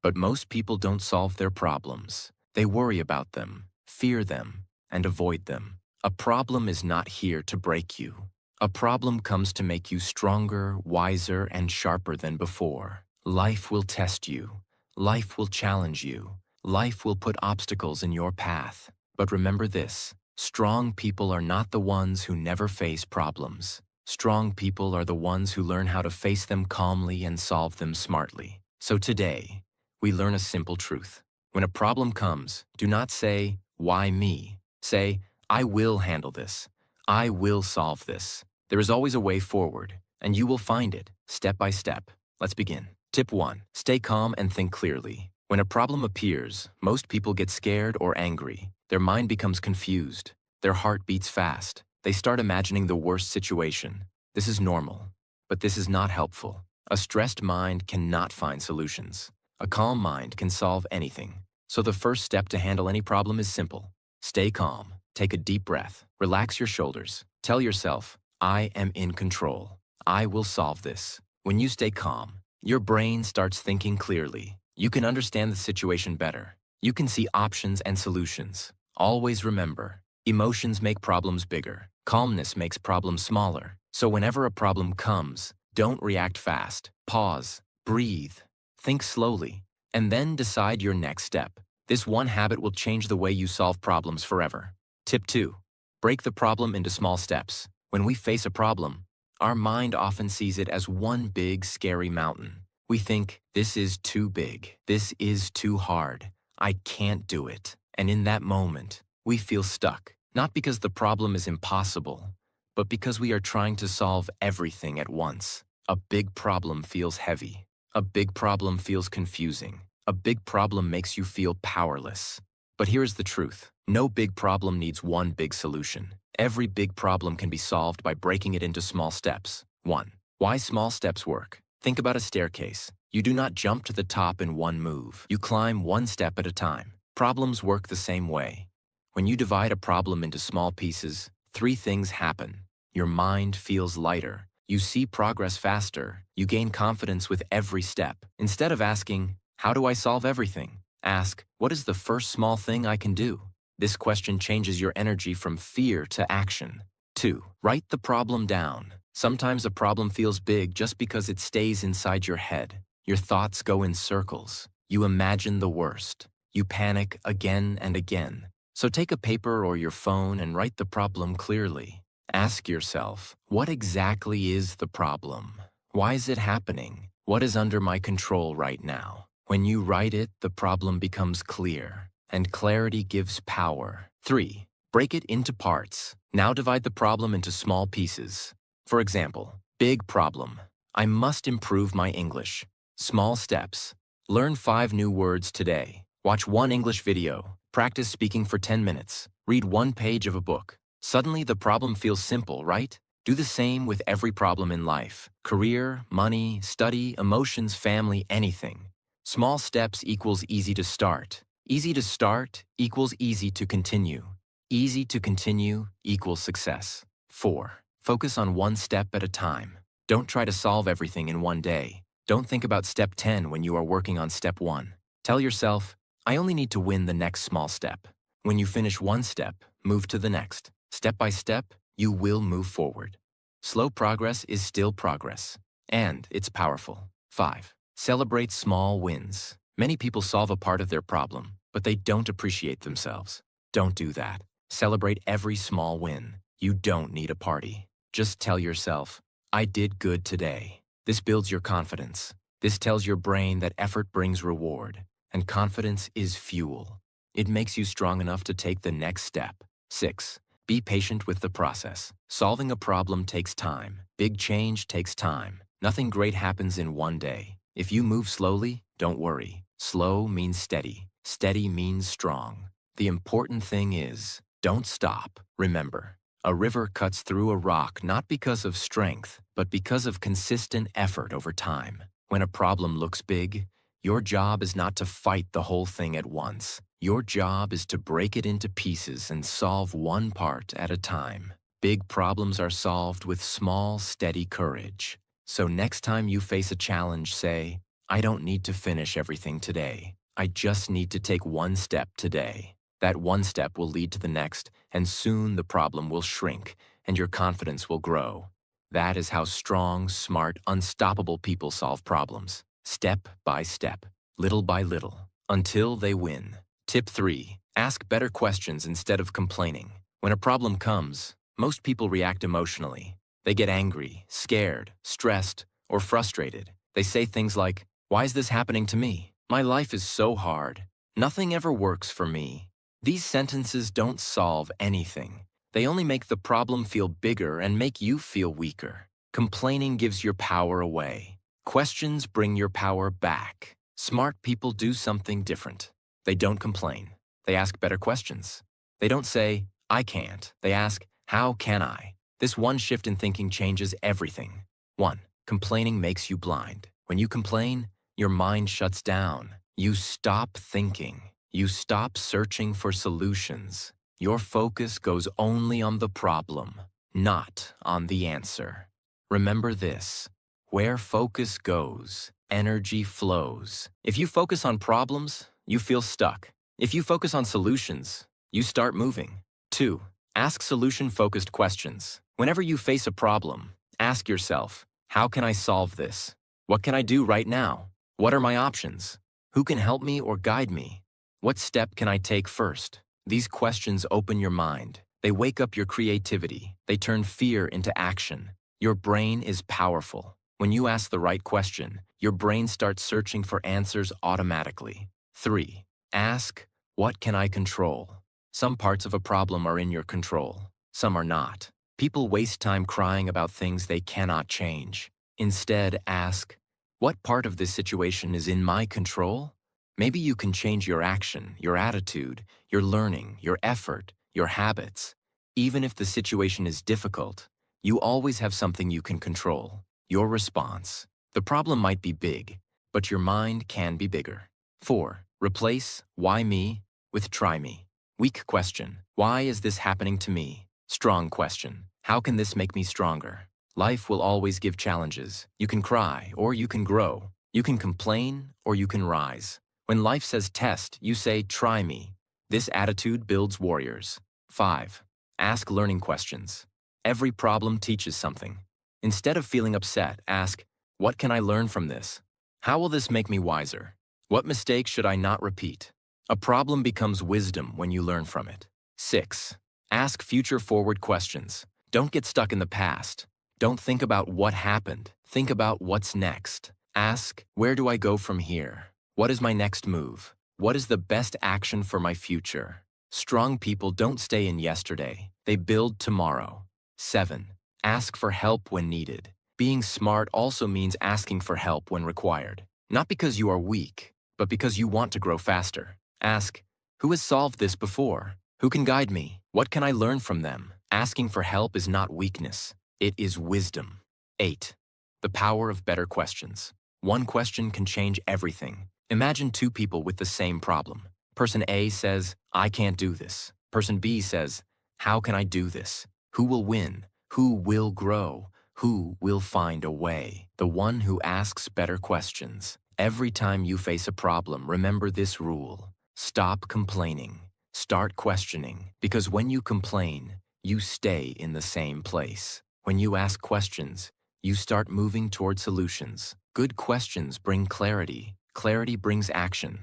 But most people don't solve their problems. They worry about them, fear them, and avoid them. A problem is not here to break you. A problem comes to make you stronger, wiser, and sharper than before. Life will test you. Life will challenge you. Life will put obstacles in your path. But remember this: strong people are not the ones who never face problems. Strong people are the ones who learn how to face them calmly and solve them smartly. So today, we learn a simple truth. When a problem comes, do not say, "Why me?" Say, "I will handle this. I will solve this." There is always a way forward, and you will find it, step by step. Let's begin. Tip 1. Stay calm and think clearly. When a problem appears, most people get scared or angry. Their mind becomes confused. Their heart beats fast. They start imagining the worst situation. This is normal, but this is not helpful. A stressed mind cannot find solutions. A calm mind can solve anything. So the first step to handle any problem is simple. Stay calm. Take a deep breath. Relax your shoulders. Tell yourself, "I am in control. I will solve this." When you stay calm, your brain starts thinking clearly. You can understand the situation better. You can see options and solutions. Always remember, emotions make problems bigger. Calmness makes problems smaller. So whenever a problem comes, don't react fast. Pause, breathe, think slowly, and then decide your next step. This one habit will change the way you solve problems forever. Tip 2. Break the problem into small steps. When we face a problem, our mind often sees it as one big, scary mountain. We think, "This is too big. This is too hard. I can't do it." And in that moment, we feel stuck. Not because the problem is impossible, but because we are trying to solve everything at once. A big problem feels heavy. A big problem feels confusing. A big problem makes you feel powerless. But here's the truth. No big problem needs one big solution. Every big problem can be solved by breaking it into small steps. 1. Why small steps work. Think about a staircase. You do not jump to the top in one move. You climb one step at a time. Problems work the same way. When you divide a problem into small pieces, 3 things happen. Your mind feels lighter. You see progress faster. You gain confidence with every step. Instead of asking, "How do I solve everything?" ask, "What is the first small thing I can do?" This question changes your energy from fear to action. 2. Write the problem down. Sometimes a problem feels big just because it stays inside your head. Your thoughts go in circles. You imagine the worst. You panic again and again. So take a paper or your phone and write the problem clearly. Ask yourself, what exactly is the problem? Why is it happening? What is under my control right now? When you write it, the problem becomes clear, and clarity gives power. 3. Break it into parts. Now divide the problem into small pieces. For example, big problem. I must improve my English. Small steps. Learn 5 new words today. Watch 1 English video. Practice speaking for 10 minutes. Read 1 page of a book. Suddenly the problem feels simple, right? Do the same with every problem in life. Career, money, study, emotions, family, anything. Small steps equals easy to start. Easy to start equals easy to continue. Easy to continue equals success. 4. Focus on 1 step at a time. Don't try to solve everything in one day. Don't think about step 10 when you are working on step 1. Tell yourself, "I only need to win the next small step." When you finish 1 step, move to the next. Step by step, you will move forward. Slow progress is still progress, and it's powerful. 5. Celebrate small wins. Many people solve a part of their problem, but they don't appreciate themselves. Don't do that. Celebrate every small win. You don't need a party. Just tell yourself, "I did good today." This builds your confidence. This tells your brain that effort brings reward, and confidence is fuel. It makes you strong enough to take the next step. 6. Be patient with the process. Solving a problem takes time. Big change takes time. Nothing great happens in one day. If you move slowly, don't worry. Slow means steady. Steady means strong. The important thing is, don't stop. Remember, a river cuts through a rock not because of strength, but because of consistent effort over time. When a problem looks big, your job is not to fight the whole thing at once. Your job is to break it into pieces and solve one part at a time. Big problems are solved with small, steady courage. So next time you face a challenge, say, I don't need to finish everything today. I just need to take one step today. That one step will lead to the next, and soon the problem will shrink, and your confidence will grow. That is how strong, smart, unstoppable people solve problems. Step by step, little by little, until they win. Tip 3. Ask better questions instead of complaining. When a problem comes, most people react emotionally. They get angry, scared, stressed, or frustrated. They say things like, "Why is this happening to me? My life is so hard. Nothing ever works for me." These sentences don't solve anything. They only make the problem feel bigger and make you feel weaker. Complaining gives your power away. Questions bring your power back. Smart people do something different. They don't complain. They ask better questions. They don't say, "I can't." They ask, "How can I?" This one shift in thinking changes everything. 1. Complaining makes you blind. When you complain, your mind shuts down. You stop thinking. You stop searching for solutions. Your focus goes only on the problem, not on the answer. Remember this: where focus goes, energy flows. If you focus on problems, you feel stuck. If you focus on solutions, you start moving. 2. Ask solution-focused questions. Whenever you face a problem, ask yourself, how can I solve this? What can I do right now? What are my options? Who can help me or guide me? What step can I take first? These questions open your mind. They wake up your creativity. They turn fear into action. Your brain is powerful. When you ask the right question, your brain starts searching for answers automatically. 3. Ask, what can I control? Some parts of a problem are in your control. Some are not. People waste time crying about things they cannot change. Instead, ask, what part of this situation is in my control? Maybe you can change your action, your attitude, your learning, your effort, your habits. Even if the situation is difficult, you always have something you can control: your response. The problem might be big, but your mind can be bigger. 4. Replace "why me" with "try me." Weak question: why is this happening to me? Strong question: how can this make me stronger? Life will always give challenges. You can cry, or you can grow. You can complain, or you can rise. When life says test, you say, "Try me." This attitude builds warriors. 5. Ask learning questions. Every problem teaches something. Instead of feeling upset, ask, what can I learn from this? How will this make me wiser? What mistakes should I not repeat? A problem becomes wisdom when you learn from it. 6. Ask future-forward questions. Don't get stuck in the past. Don't think about what happened. Think about what's next. Ask, where do I go from here? What is my next move? What is the best action for my future? Strong people don't stay in yesterday. They build tomorrow. 7. Ask for help when needed. Being smart also means asking for help when required. Not because you are weak, but because you want to grow faster. Ask, who has solved this before? Who can guide me? What can I learn from them? Asking for help is not weakness. It is wisdom. 8. The power of better questions. One question can change everything. Imagine two people with the same problem. Person A says, "I can't do this." Person B says, "How can I do this?" Who will win? Who will grow? Who will find a way? The one who asks better questions. Every time you face a problem, remember this rule: stop complaining. Start questioning. Because when you complain, you stay in the same place. When you ask questions, you start moving toward solutions. Good questions bring clarity. Clarity brings action.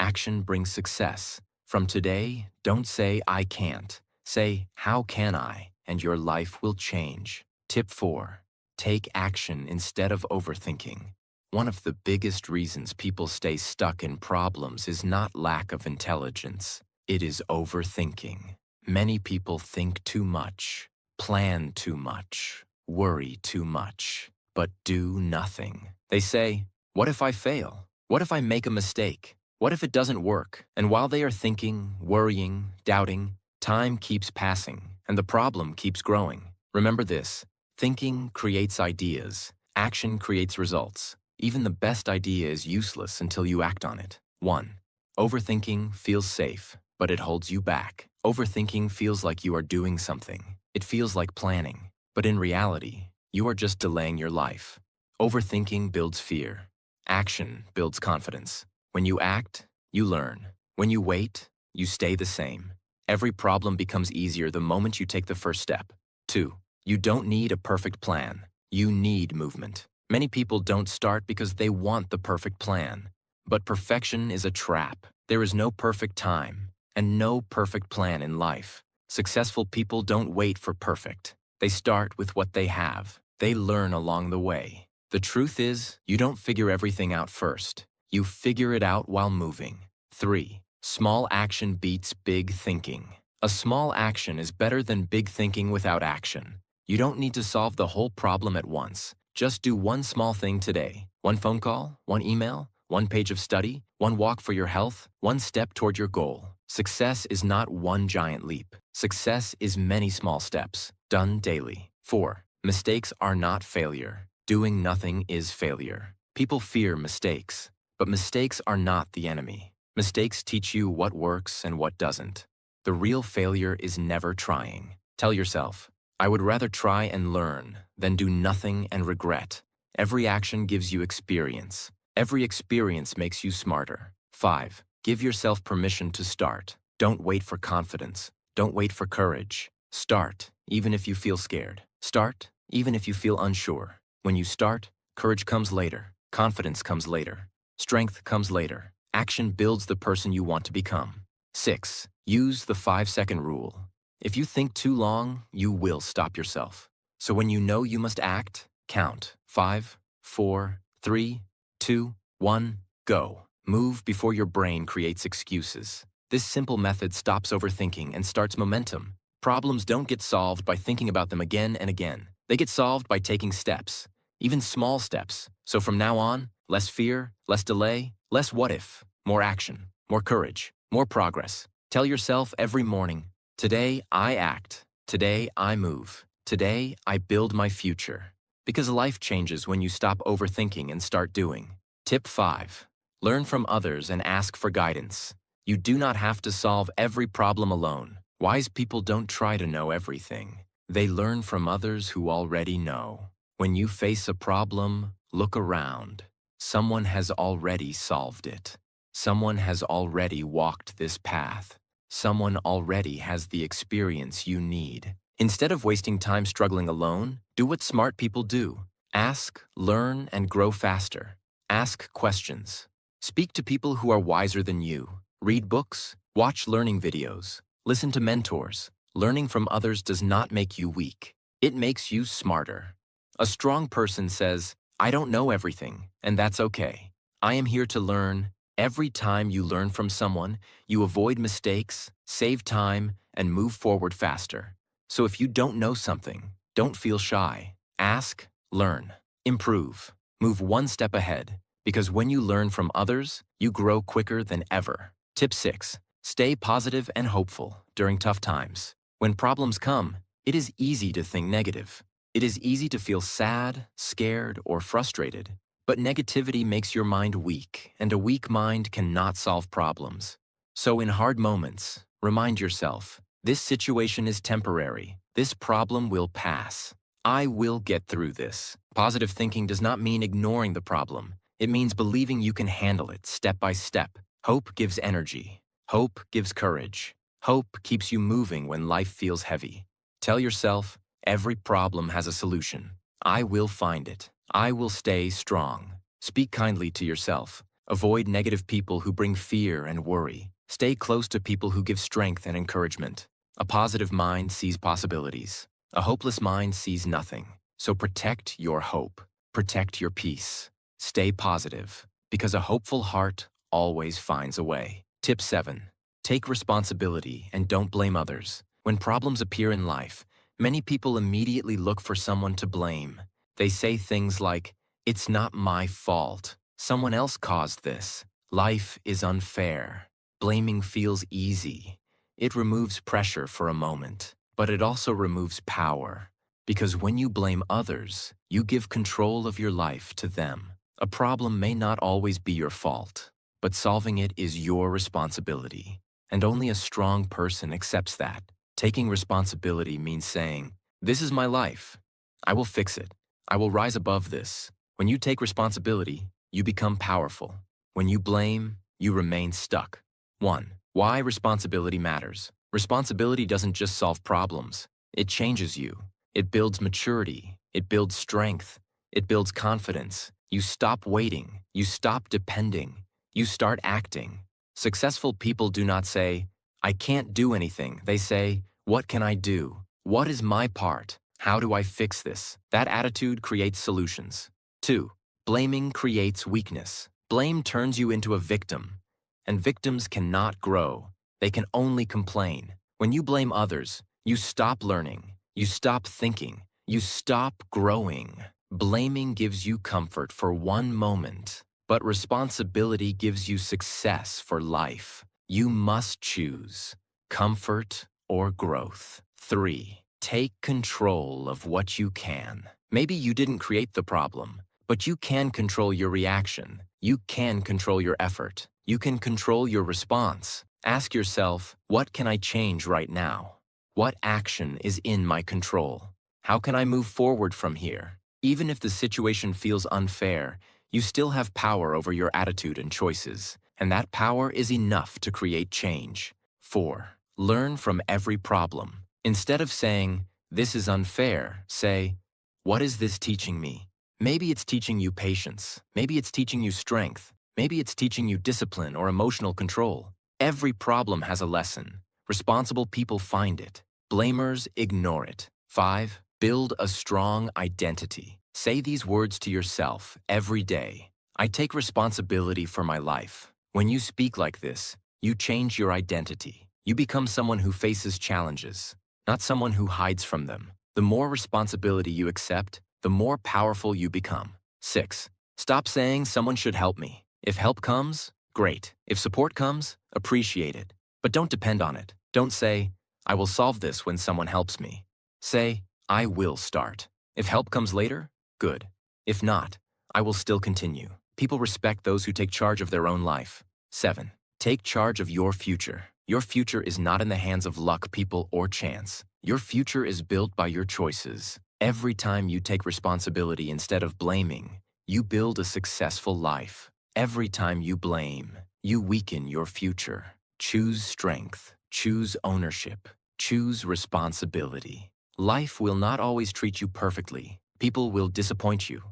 Action brings success. From today, don't say, "I can't." Say, "How can I?" And your life will change. Tip 4. Take action instead of overthinking. One of the biggest reasons people stay stuck in problems is not lack of intelligence. It is overthinking. Many people think too much, plan too much, worry too much, but do nothing. They say, "What if I fail? What if I make a mistake? What if it doesn't work?" And while they are thinking, worrying, doubting, time keeps passing, and the problem keeps growing. Remember this: thinking creates ideas. Action creates results. Even the best idea is useless until you act on it. 1. Overthinking feels safe, but it holds you back. Overthinking feels like you are doing something. It feels like planning. But in reality, you are just delaying your life. Overthinking builds fear. Action builds confidence. When you act, you learn. When you wait, you stay the same. Every problem becomes easier the moment you take the first step. 2. You don't need a perfect plan. You need movement. Many people don't start because they want the perfect plan. But perfection is a trap. There is no perfect time and no perfect plan in life. Successful people don't wait for perfect. They start with what they have. They learn along the way. The truth is, you don't figure everything out first. You figure it out while moving. 3. Small action beats big thinking. A small action is better than big thinking without action. You don't need to solve the whole problem at once. Just do one small thing today. One phone call, one email, one page of study, one walk for your health, one step toward your goal. Success is not one giant leap. Success is many small steps, done daily. 4. Mistakes are not failure. Doing nothing is failure. People fear mistakes, but mistakes are not the enemy. Mistakes teach you what works and what doesn't. The real failure is never trying. Tell yourself, I would rather try and learn than do nothing and regret. Every action gives you experience. Every experience makes you smarter. 5. Give yourself permission to start. Don't wait for confidence. Don't wait for courage. Start, even if you feel scared. Start, even if you feel unsure. When you start, courage comes later. Confidence comes later. Strength comes later. Action builds the person you want to become. 6. Use the 5-second rule. If you think too long, you will stop yourself. So when you know you must act, count. 5, 4, 3, 2, 1, go. Move before your brain creates excuses. This simple method stops overthinking and starts momentum. Problems don't get solved by thinking about them again and again. They get solved by taking steps, even small steps. So from now on, less fear, less delay, less what if, more action, more courage, more progress. Tell yourself every morning, today I act, today I move, today I build my future. Because life changes when you stop overthinking and start doing. Tip 5. Learn from others and ask for guidance. You do not have to solve every problem alone. Wise people don't try to know everything. They learn from others who already know. When you face a problem, look around. Someone has already solved it. Someone has already walked this path. Someone already has the experience you need. Instead of wasting time struggling alone, do what smart people do. Ask, learn, and grow faster. Ask questions. Speak to people who are wiser than you. Read books, watch learning videos, listen to mentors. Learning from others does not make you weak. It makes you smarter. A strong person says, I don't know everything, and that's okay. I am here to learn. Every time you learn from someone, you avoid mistakes, save time, and move forward faster. So if you don't know something, don't feel shy. Ask, learn, improve, move one step ahead. Because when you learn from others, you grow quicker than ever. Tip 6. Stay positive and hopeful during tough times. When problems come, it is easy to think negative. It is easy to feel sad, scared, or frustrated. But negativity makes your mind weak, and a weak mind cannot solve problems. So in hard moments, remind yourself, this situation is temporary. This problem will pass. I will get through this. Positive thinking does not mean ignoring the problem. It means believing you can handle it step by step. Hope gives energy. Hope gives courage. Hope keeps you moving when life feels heavy. Tell yourself, every problem has a solution. I will find it. I will stay strong. Speak kindly to yourself. Avoid negative people who bring fear and worry. Stay close to people who give strength and encouragement. A positive mind sees possibilities. A hopeless mind sees nothing. So protect your hope. Protect your peace. Stay positive, because a hopeful heart always finds a way. Tip 7. Take responsibility and don't blame others. When problems appear in life, many people immediately look for someone to blame. They say things like, it's not my fault. Someone else caused this. Life is unfair. Blaming feels easy. It removes pressure for a moment, but it also removes power. Because when you blame others, you give control of your life to them. A problem may not always be your fault, but solving it is your responsibility. And only a strong person accepts that. Taking responsibility means saying, this is my life. I will fix it. I will rise above this. When you take responsibility, you become powerful. When you blame, you remain stuck. 1. Why responsibility matters. Responsibility doesn't just solve problems. It changes you. It builds maturity. It builds strength. It builds confidence. You stop waiting. You stop depending. You start acting. Successful people do not say, I can't do anything. They say, what can I do? What is my part? How do I fix this? That attitude creates solutions. 2. Blaming creates weakness. Blame turns you into a victim. And victims cannot grow. They can only complain. When you blame others, you stop learning. You stop thinking. You stop growing. Blaming gives you comfort for one moment, but responsibility gives you success for life. You must choose comfort or growth. 3. Take control of what you can. Maybe you didn't create the problem, but you can control your reaction. You can control your effort. You can control your response. Ask yourself, what can I change right now? What action is in my control? How can I move forward from here? Even if the situation feels unfair, you still have power over your attitude and choices, and that power is enough to create change. 4. Learn from every problem. Instead of saying, this is unfair, say, what is this teaching me? Maybe it's teaching you patience. Maybe it's teaching you strength. Maybe it's teaching you discipline or emotional control. Every problem has a lesson. Responsible people find it. Blamers ignore it. 5. Build a strong identity. Say these words to yourself every day. I take responsibility for my life. When you speak like this, you change your identity. You become someone who faces challenges, not someone who hides from them. The more responsibility you accept, the more powerful you become. 6. Stop saying someone should help me. If help comes, great. If support comes, appreciate it. But don't depend on it. Don't say, I will solve this when someone helps me. Say, I will start. If help comes later, good. If not, I will still continue. People respect those who take charge of their own life. 7. Take charge of your future. Your future is not in the hands of luck, people, or chance. Your future is built by your choices. Every time you take responsibility instead of blaming, you build a successful life. Every time you blame, you weaken your future. Choose strength. Choose ownership. Choose responsibility. Life will not always treat you perfectly. People will disappoint you.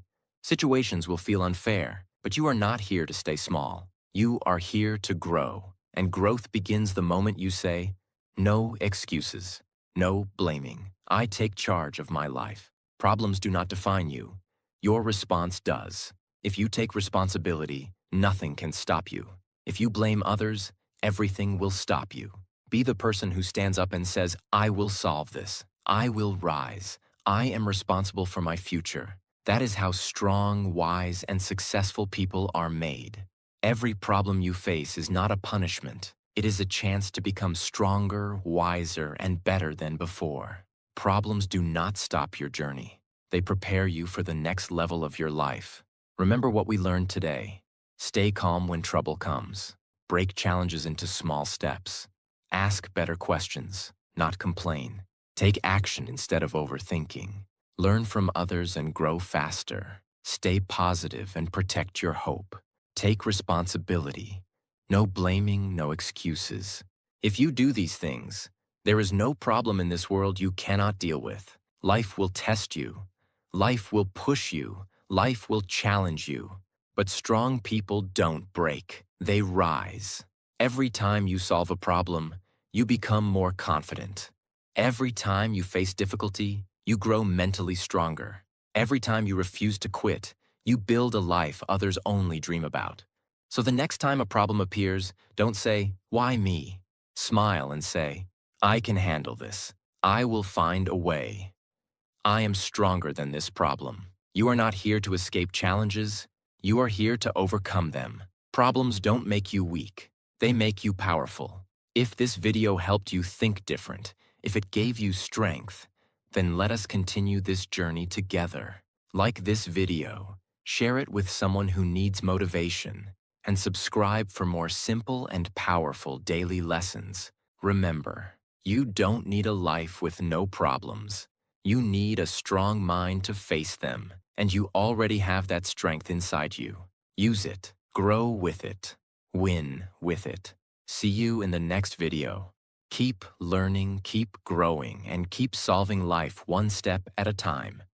Situations will feel unfair, but you are not here to stay small. You are here to grow, and growth begins the moment you say, no excuses, no blaming. I take charge of my life. Problems do not define you. Your response does. If you take responsibility, nothing can stop you. If you blame others, everything will stop you. Be the person who stands up and says, I will solve this. I will rise. I am responsible for my future. That is how strong, wise, and successful people are made. Every problem you face is not a punishment. It is a chance to become stronger, wiser, and better than before. Problems do not stop your journey. They prepare you for the next level of your life. Remember what we learned today. Stay calm when trouble comes. Break challenges into small steps. Ask better questions, not complain. Take action instead of overthinking. Learn from others and grow faster. Stay positive and protect your hope. Take responsibility. No blaming, no excuses. If you do these things, there is no problem in this world you cannot deal with. Life will test you. Life will push you. Life will challenge you. But strong people don't break. They rise. Every time you solve a problem, you become more confident. Every time you face difficulty, you grow mentally stronger. Every time you refuse to quit, you build a life others only dream about. So the next time a problem appears, don't say, why me? Smile and say, I can handle this. I will find a way. I am stronger than this problem. You are not here to escape challenges. You are here to overcome them. Problems don't make you weak. They make you powerful. If this video helped you think different, if it gave you strength, then let us continue this journey together. Like this video, share it with someone who needs motivation, and subscribe for more simple and powerful daily lessons. Remember, you don't need a life with no problems. You need a strong mind to face them, and you already have that strength inside you. Use it, grow with it, win with it. See you in the next video. Keep learning, keep growing, and keep solving life one step at a time.